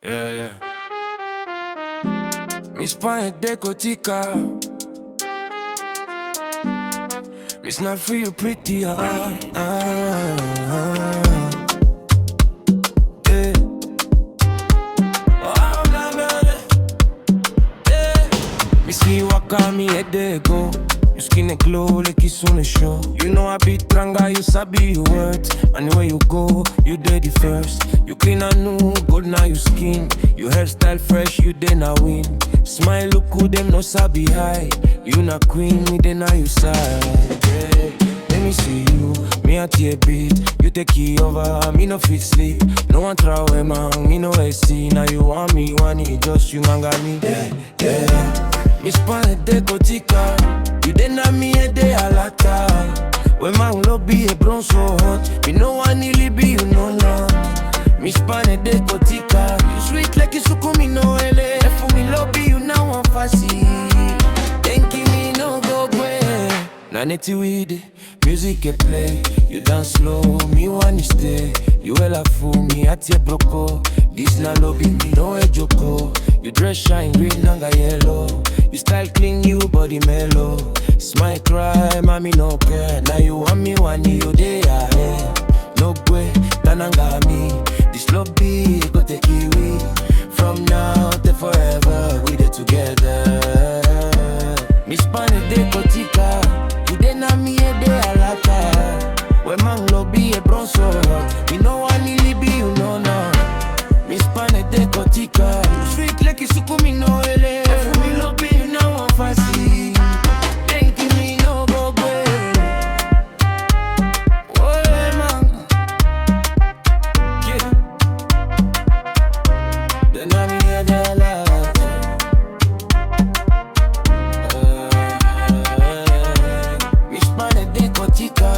Yeah, yeah. Miss Span Ede Cotica. Miss not for you pretty, yeah. Oh, blah, blah, yeah. Me see you walk on me head there go. Your skin a glow like it's on the show. You know I be tranga, you sabi your words. Anywhere you go, you dirty first. You clean and new, good now you skin. Your hairstyle fresh, you then I win. Smile look good, them no sabi high. You not queen, me then now you side. Yeah. Let me see you, me at your beat. You take it over, me no fit sleep. No one try away man, me no see. Now you want me, just you man got me. Yeah, yeah. Miss Span Ede Cotica. You then have me a day alata. When man love be a bronze so hot. Me no one nearly be you no not. Miss Span Ede Cotica. You sweet like you suku me no ele. For me love be you now I'm fussy. Thank you me no go away. Na neti with it, music a play. You dance slow, me want stay. You well fool me at your broco. This na lobby me no a joko. You dress shine green and yellow. You style clean, you body mellow. Smile cry, mommy no care. Now you want me one you day no way, tananga me. This love be go take kiwi. From now to forever, we dey together. Miss Span Ede Cotica. You dey na me a day alata. When man love be a bronze so hot. Me no one really be you no no. Miss Span Ede Cotica. You sweet like you suku me no ele. For me love be you now I'm fussy. Thank you me no go away. Oh man, yeah. Then I'm here the love. Miss Span Ede Cotica.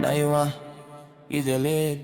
Now you want, is the lead.